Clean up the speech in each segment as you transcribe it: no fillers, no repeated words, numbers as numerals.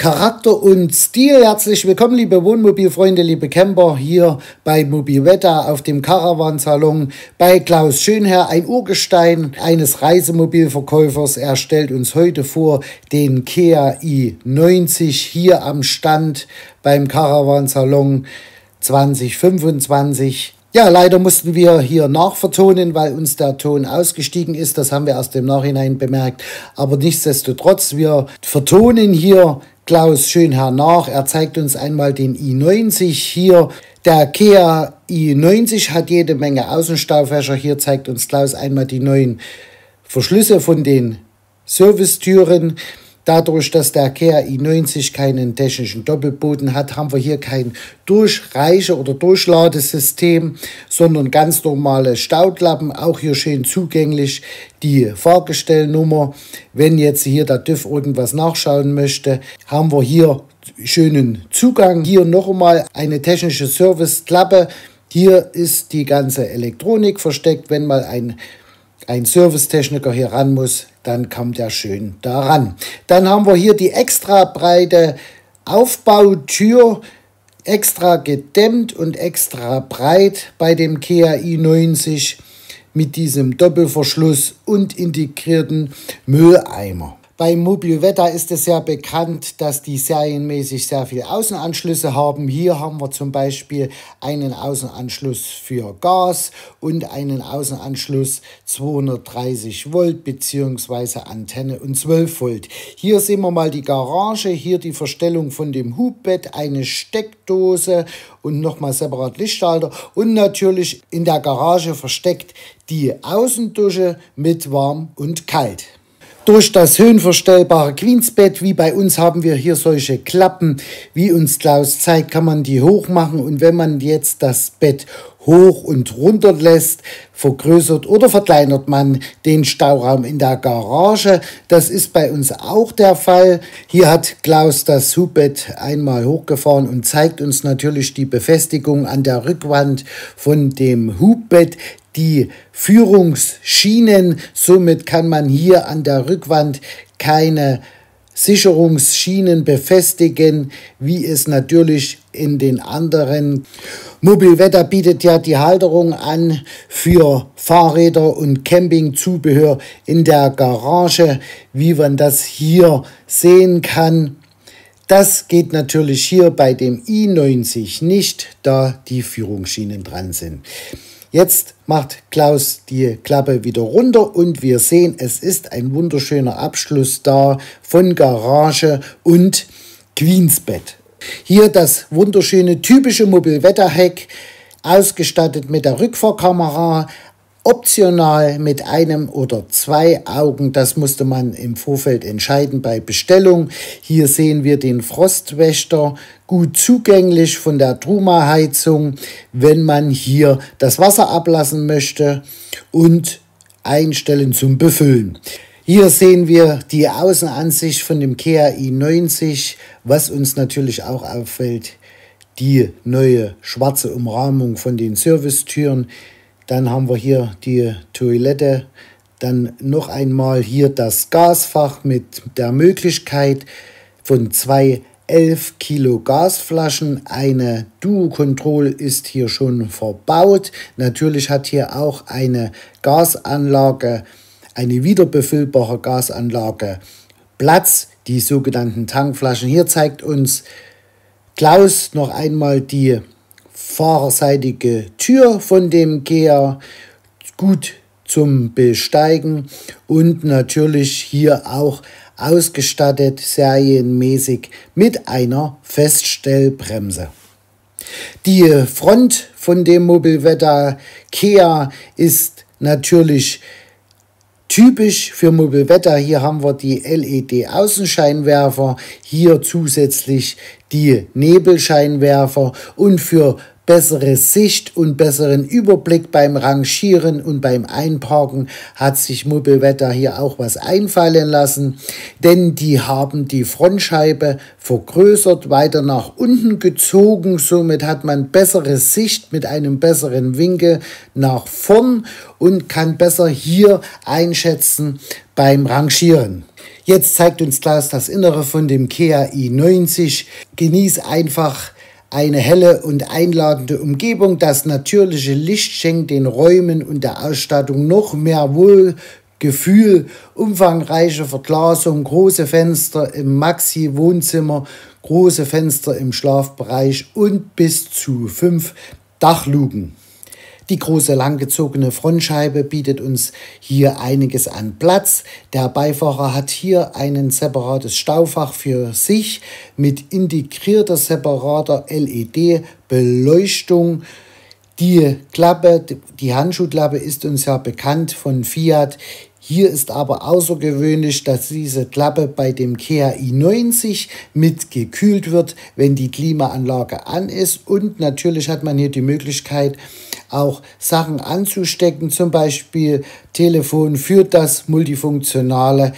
Charakter und Stil. Herzlich willkommen, liebe Wohnmobilfreunde, liebe Camper, hier bei Mobilwetter auf dem Caravan-Salon bei Klaus Schönherr, ein Urgestein eines Reisemobilverkäufers. Er stellt uns heute vor den Kia i90 hier am Stand beim Caravan-Salon 2025. Ja, leider mussten wir hier nachvertonen, weil uns der Ton ausgestiegen ist. Das haben wir erst im Nachhinein bemerkt. Aber nichtsdestotrotz, wir vertonen hier Klaus Schönherr nach. Er zeigt uns einmal den i90 hier. Der Kia i90 hat jede Menge Außenstaufwäscher. Hier zeigt uns Klaus einmal die neuen Verschlüsse von den Servicetüren. Dadurch, dass der Kia i90 keinen technischen Doppelboden hat, haben wir hier kein Durchreiche- oder Durchladesystem, sondern ganz normale Stauklappen. Auch hier schön zugänglich die Fahrgestellnummer. Wenn jetzt hier der TÜV irgendwas nachschauen möchte, haben wir hier schönen Zugang. Hier noch einmal eine technische Serviceklappe. Hier ist die ganze Elektronik versteckt. Wenn mal ein Servicetechniker hier ran muss, dann kommt er schön daran. Dann haben wir hier die extra breite Aufbautür, extra gedämmt und extra breit bei dem Kia i90 mit diesem Doppelverschluss und integrierten Mülleimer. Beim Mobilwetter ist es ja bekannt, dass die serienmäßig sehr viele Außenanschlüsse haben. Hier haben wir zum Beispiel einen Außenanschluss für Gas und einen Außenanschluss 230 Volt bzw. Antenne und 12 Volt. Hier sehen wir mal die Garage, hier die Verstellung von dem Hubbett, eine Steckdose und nochmal separat Lichtschalter und natürlich in der Garage versteckt die Außendusche mit warm und kalt. Durch das höhenverstellbare Queensbett, wie bei uns, haben wir hier solche Klappen. Wie uns Klaus zeigt, kann man die hoch machen. Und wenn man jetzt das Bett hoch und runter lässt, vergrößert oder verkleinert man den Stauraum in der Garage. Das ist bei uns auch der Fall. Hier hat Klaus das Hubbett einmal hochgefahren und zeigt uns natürlich die Befestigung an der Rückwand von dem Hubbett. Die Führungsschienen, somit kann man hier an der Rückwand keine Sicherungsschienen befestigen, wie es natürlich in den anderen. Mobilwetter bietet ja die Halterung an für Fahrräder und Campingzubehör in der Garage, wie man das hier sehen kann. Das geht natürlich hier bei dem i90 nicht, da die Führungsschienen dran sind. Jetzt macht Klaus die Klappe wieder runter und wir sehen, es ist ein wunderschöner Abschluss da von Garage und Queensbett. Hier das wunderschöne typische Mobilwetter-Heck, ausgestattet mit der Rückfahrkamera, optional mit einem oder zwei Augen. Das musste man im Vorfeld entscheiden bei Bestellung. Hier sehen wir den Frostwächter, gut zugänglich von der Truma-Heizung, wenn man hier das Wasser ablassen möchte und einstellen zum Befüllen. Hier sehen wir die Außenansicht von dem Kia i90, was uns natürlich auch auffällt, die neue schwarze Umrahmung von den Servicetüren. Dann haben wir hier die Toilette, dann noch einmal hier das Gasfach mit der Möglichkeit von 2 11 Kilo Gasflaschen. Eine Duo-Control ist hier schon verbaut. Natürlich hat hier auch eine Gasanlage, eine wiederbefüllbare Gasanlage Platz, die sogenannten Tankflaschen. Hier zeigt uns Klaus noch einmal die fahrerseitige Tür von dem Kia, gut zum Besteigen und natürlich hier auch ausgestattet serienmäßig mit einer Feststellbremse. Die Front von dem Mobilwetter Kia ist natürlich typisch für Mobilwetter. Hier haben wir die LED-Außenscheinwerfer, hier zusätzlich die Nebelscheinwerfer und für bessere Sicht und besseren Überblick beim Rangieren und beim Einparken hat sich Mobilwetter hier auch was einfallen lassen, denn die haben die Frontscheibe vergrößert, weiter nach unten gezogen, somit hat man bessere Sicht mit einem besseren Winkel nach vorn und kann besser hier einschätzen beim Rangieren. Jetzt zeigt uns Klaus das Innere von dem Kia i90. Genieß einfach eine helle und einladende Umgebung. Das natürliche Licht schenkt den Räumen und der Ausstattung noch mehr Wohlgefühl. Umfangreiche Verglasung, große Fenster im Maxi-Wohnzimmer, große Fenster im Schlafbereich und bis zu 5 Dachluken. Die große langgezogene Frontscheibe bietet uns hier einiges an Platz. Der Beifahrer hat hier ein separates Staufach für sich mit integrierter separater LED-Beleuchtung. Die Klappe, die Handschuhklappe ist uns ja bekannt von Fiat. Hier ist aber außergewöhnlich, dass diese Klappe bei dem Kia i90 mit gekühlt wird, wenn die Klimaanlage an ist. Und natürlich hat man hier die Möglichkeit, auch Sachen anzustecken, zum Beispiel Telefon für das multifunktionale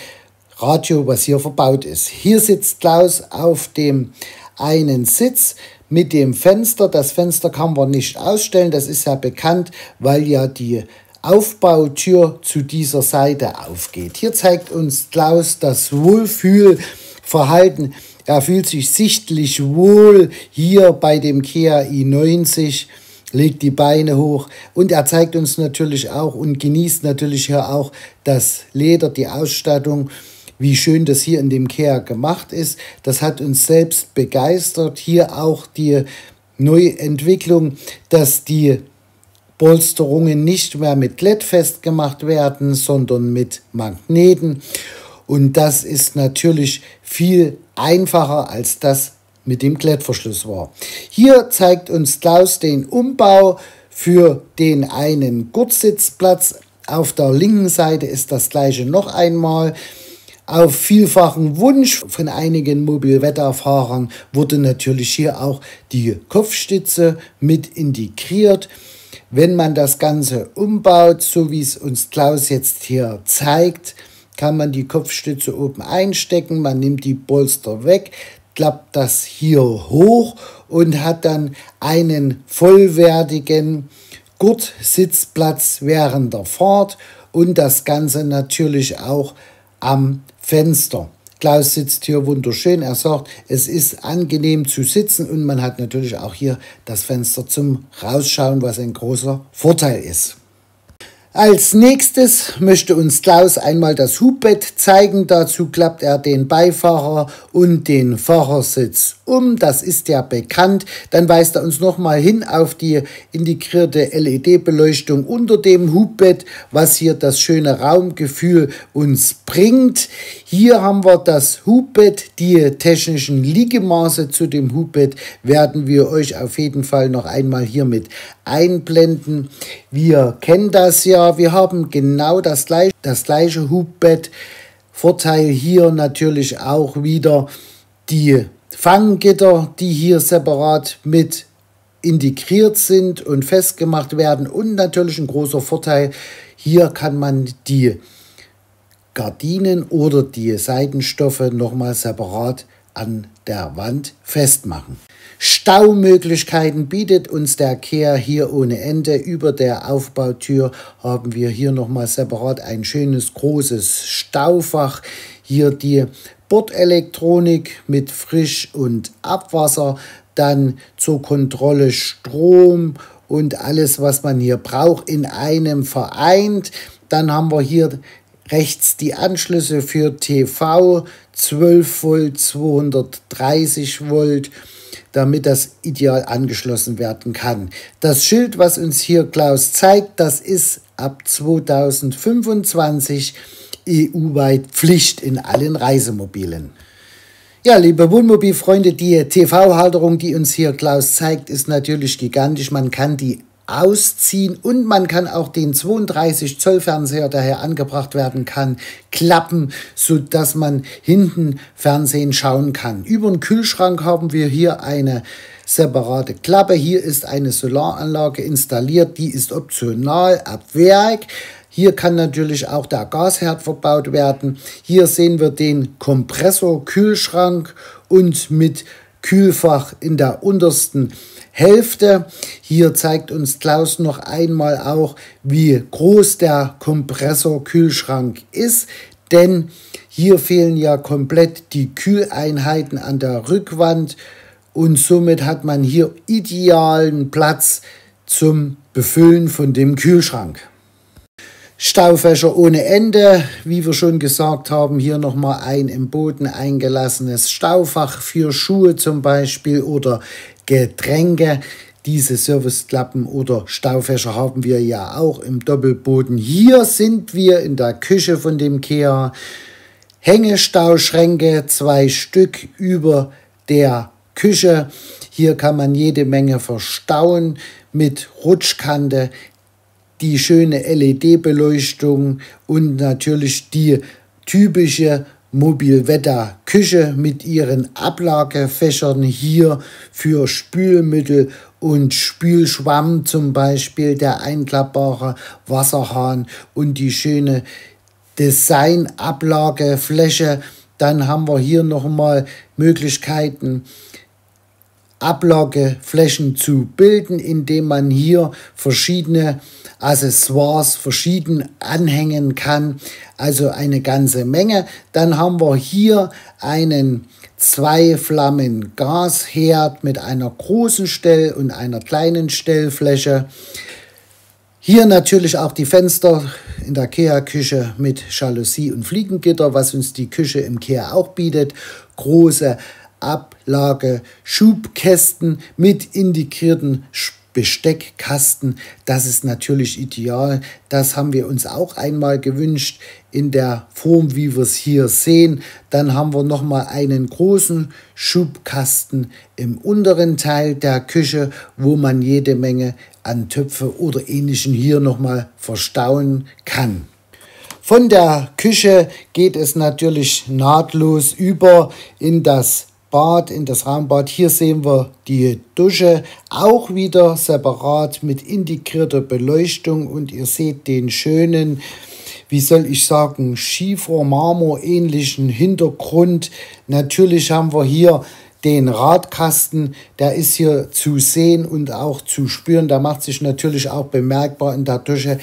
Radio, was hier verbaut ist. Hier sitzt Klaus auf dem einen Sitz mit dem Fenster. Das Fenster kann man nicht ausstellen, das ist ja bekannt, weil ja die Aufbautür zu dieser Seite aufgeht. Hier zeigt uns Klaus das Wohlfühlverhalten. Er fühlt sich sichtlich wohl hier bei dem Kia i90, legt die Beine hoch und er zeigt uns natürlich auch und genießt natürlich hier auch das Leder, die Ausstattung, wie schön das hier in dem Kia gemacht ist. Das hat uns selbst begeistert. Hier auch die Neuentwicklung, dass die Polsterungen nicht mehr mit Klettfest gemacht werden, sondern mit Magneten. Und das ist natürlich viel einfacher als das mit dem Klettverschluss war. Hier zeigt uns Klaus den Umbau für den einen Gurtsitzplatz. Auf der linken Seite ist das gleiche noch einmal. Auf vielfachen Wunsch von einigen Mobilwetter-Fahrern wurde natürlich hier auch die Kopfstütze mit integriert. Wenn man das Ganze umbaut, so wie es uns Klaus jetzt hier zeigt, kann man die Kopfstütze oben einstecken, man nimmt die Polster weg, klappt das hier hoch und hat dann einen vollwertigen Gurtsitzplatz während der Fahrt und das Ganze natürlich auch am Fenster. Klaus sitzt hier wunderschön. Er sagt, es ist angenehm zu sitzen und man hat natürlich auch hier das Fenster zum Rausschauen, was ein großer Vorteil ist. Als nächstes möchte uns Klaus einmal das Hubbett zeigen. Dazu klappt er den Beifahrer und den Fahrersitz um. Das ist ja bekannt. Dann weist er uns nochmal hin auf die integrierte LED-Beleuchtung unter dem Hubbett, was hier das schöne Raumgefühl uns bringt. Hier haben wir das Hubbett. Die technischen Liegemaße zu dem Hubbett werden wir euch auf jeden Fall noch einmal hier mit einblenden. Wir kennen das ja, wir haben genau das gleiche Hubbett. Vorteil hier natürlich auch wieder die Fanggitter, die hier separat mit integriert sind und festgemacht werden. Und natürlich ein großer Vorteil, hier kann man die Gardinen oder die Seitenstoffe nochmal separat an der Wand festmachen. Staumöglichkeiten bietet uns der Kia hier ohne Ende. Über der Aufbautür haben wir hier nochmal separat ein schönes großes Staufach. Hier die Bordelektronik mit Frisch- und Abwasser. Dann zur Kontrolle Strom und alles, was man hier braucht, in einem vereint. Dann haben wir hier rechts die Anschlüsse für TV, 12 Volt, 230 Volt, damit das ideal angeschlossen werden kann. Das Schild, was uns hier Klaus zeigt, das ist ab 2025 EU-weit Pflicht in allen Reisemobilen. Ja, liebe Wohnmobilfreunde, die TV-Halterung, die uns hier Klaus zeigt, ist natürlich gigantisch. Man kann die ausziehen und man kann auch den 32 Zoll Fernseher, der hier angebracht werden kann, klappen, sodass man hinten Fernsehen schauen kann. Über den Kühlschrank haben wir hier eine separate Klappe. Hier ist eine Solaranlage installiert, die ist optional ab Werk. Hier kann natürlich auch der Gasherd verbaut werden. Hier sehen wir den Kompressor-Kühlschrank und mit Kühlfach in der untersten Hälfte. Hier zeigt uns Klaus noch einmal auch, wie groß der Kompressor-Kühlschrank ist. denn hier fehlen ja komplett die Kühleinheiten an der Rückwand und somit hat man hier idealen Platz zum Befüllen von dem Kühlschrank. Staufächer ohne Ende, wie wir schon gesagt haben, hier nochmal ein im Boden eingelassenes Staufach für Schuhe zum Beispiel oder Getränke. Diese Serviceklappen oder Staufächer haben wir ja auch im Doppelboden. Hier sind wir in der Küche von dem Kea. Hängestauschränke, 2 Stück über der Küche. Hier kann man jede Menge verstauen mit Rutschkante, die schöne LED-Beleuchtung und natürlich die typische Mobilvetta-Küche mit ihren Ablagefächern hier für Spülmittel und Spülschwamm, zum Beispiel der einklappbare Wasserhahn und die schöne Design-Ablagefläche. Dann haben wir hier nochmal Möglichkeiten, Ablageflächen zu bilden, indem man hier verschiedene Accessoires verschieden anhängen kann, also eine ganze Menge. Dann haben wir hier einen 2-Flammen-Gasherd mit einer großen Stell- und einer kleinen Stellfläche. Hier natürlich auch die Fenster in der Kea-Küche mit Jalousie und Fliegengitter, was uns die Küche im Kea auch bietet. Große Ablage-Schubkästen mit integrierten Besteckkasten. Das ist natürlich ideal. Das haben wir uns auch einmal gewünscht in der Form, wie wir es hier sehen. Dann haben wir nochmal einen großen Schubkasten im unteren Teil der Küche, wo man jede Menge an Töpfe oder Ähnlichem hier nochmal verstauen kann. Von der Küche geht es natürlich nahtlos über in das Bad, in das Raumbad. Hier sehen wir die Dusche, auch wieder separat mit integrierter Beleuchtung und ihr seht den schönen, wie soll ich sagen, Schiefer-Marmor-ähnlichen Hintergrund. Natürlich haben wir hier den Radkasten, der ist hier zu sehen und auch zu spüren. Der macht sich natürlich auch bemerkbar in der Dusche.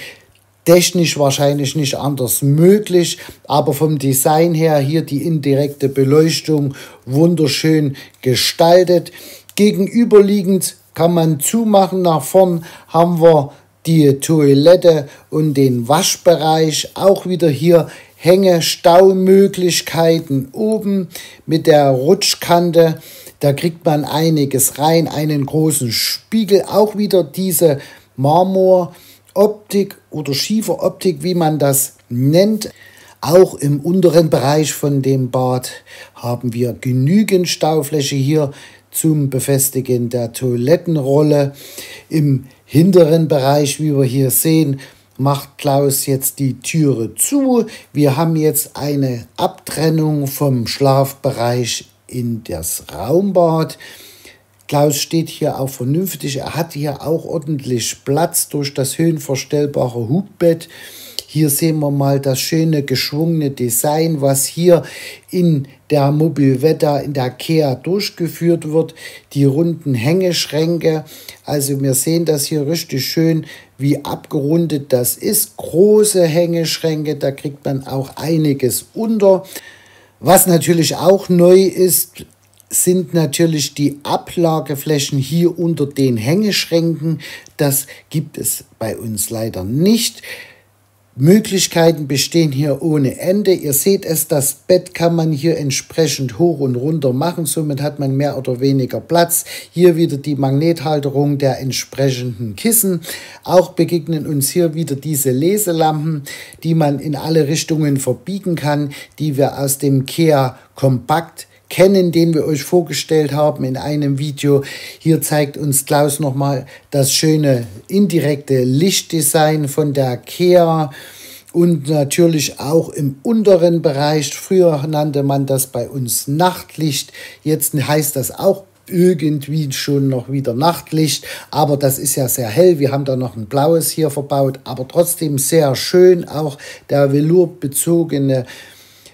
Technisch wahrscheinlich nicht anders möglich, aber vom Design her hier die indirekte Beleuchtung wunderschön gestaltet. Gegenüberliegend kann man zumachen. Nach vorn haben wir die Toilette und den Waschbereich. Auch wieder hier Hänge-Staumöglichkeiten oben mit der Rutschkante. Da kriegt man einiges rein. Einen großen Spiegel. Auch wieder diese Marmoroptik oder Schieferoptik, wie man das nennt. Auch im unteren Bereich von dem Bad haben wir genügend Staufläche hier zum Befestigen der Toilettenrolle. Im hinteren Bereich, wie wir hier sehen, macht Klaus jetzt die Türe zu. Wir haben jetzt eine Abtrennung vom Schlafbereich in das Raumbad. Klaus steht hier auch vernünftig. Er hat hier auch ordentlich Platz durch das höhenverstellbare Hubbett. Hier sehen wir mal das schöne geschwungene Design, was hier in der Mobilvetta in der Kea durchgeführt wird. Die runden Hängeschränke. Also wir sehen das hier richtig schön, wie abgerundet das ist. Große Hängeschränke, da kriegt man auch einiges unter. Was natürlich auch neu ist, sind natürlich die Ablageflächen hier unter den Hängeschränken. Das gibt es bei uns leider nicht. Möglichkeiten bestehen hier ohne Ende. Ihr seht es, das Bett kann man hier entsprechend hoch und runter machen. Somit hat man mehr oder weniger Platz. Hier wieder die Magnethalterung der entsprechenden Kissen. Auch begegnen uns hier wieder diese Leselampen, die man in alle Richtungen verbiegen kann, die wir aus dem Kea Kompakt kennen, den wir euch vorgestellt haben in einem Video. Hier zeigt uns Klaus nochmal das schöne indirekte Lichtdesign von der Kea und natürlich auch im unteren Bereich. Früher nannte man das bei uns Nachtlicht, jetzt heißt das auch irgendwie schon noch wieder Nachtlicht, aber das ist ja sehr hell. Wir haben da noch ein blaues hier verbaut, aber trotzdem sehr schön. Auch der velourbezogene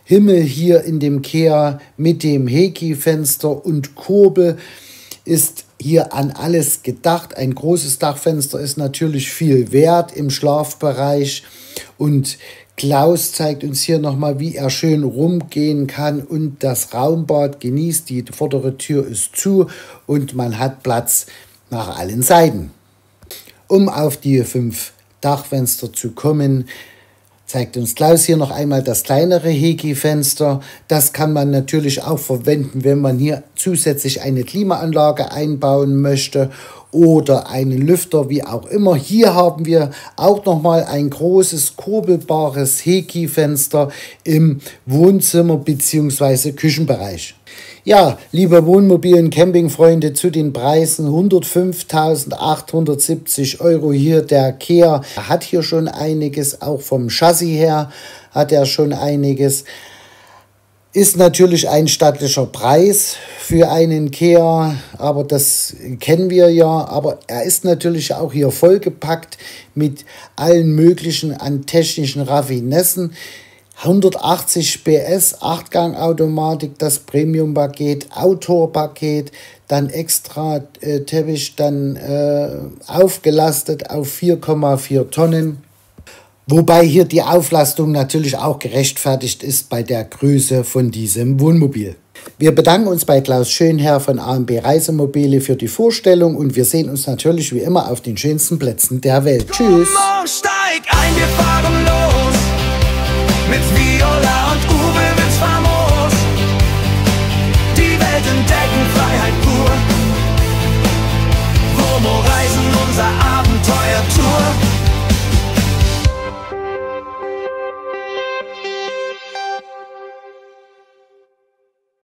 Himmel hier in dem Kea mit dem Heki-Fenster und Kurbel ist hier an alles gedacht. Ein großes Dachfenster ist natürlich viel wert im Schlafbereich Und Klaus zeigt uns hier nochmal, wie er schön rumgehen kann und das Raumbad genießt. Die vordere Tür ist zu und man hat Platz nach allen Seiten. Um auf die 5 Dachfenster zu kommen, zeigt uns Klaus hier noch einmal das kleinere Heki-Fenster. Das kann man natürlich auch verwenden, wenn man hier zusätzlich eine Klimaanlage einbauen möchte oder einen Lüfter, wie auch immer. Hier haben wir auch nochmal ein großes, kurbelbares Heki-Fenster im Wohnzimmer bzw. Küchenbereich. Ja, liebe Wohnmobil- und Campingfreunde, zu den Preisen 105.870 € hier der Kia. Er hat hier schon einiges, auch vom Chassis her hat er schon einiges. Ist natürlich ein stattlicher Preis für einen Kia, aber das kennen wir ja. Aber er ist natürlich auch hier vollgepackt mit allen möglichen an technischen Raffinessen. 180 PS, 8-Gang-Automatik, das Premium-Paket, Outdoor-Paket, dann extra Teppich, dann aufgelastet auf 4,4 Tonnen. Wobei hier die Auflastung natürlich auch gerechtfertigt ist bei der Größe von diesem Wohnmobil. Wir bedanken uns bei Klaus Schönherr von A&B Reisemobile für die Vorstellung und wir sehen uns natürlich wie immer auf den schönsten Plätzen der Welt. Tschüss! Steig ein, wir fahren los.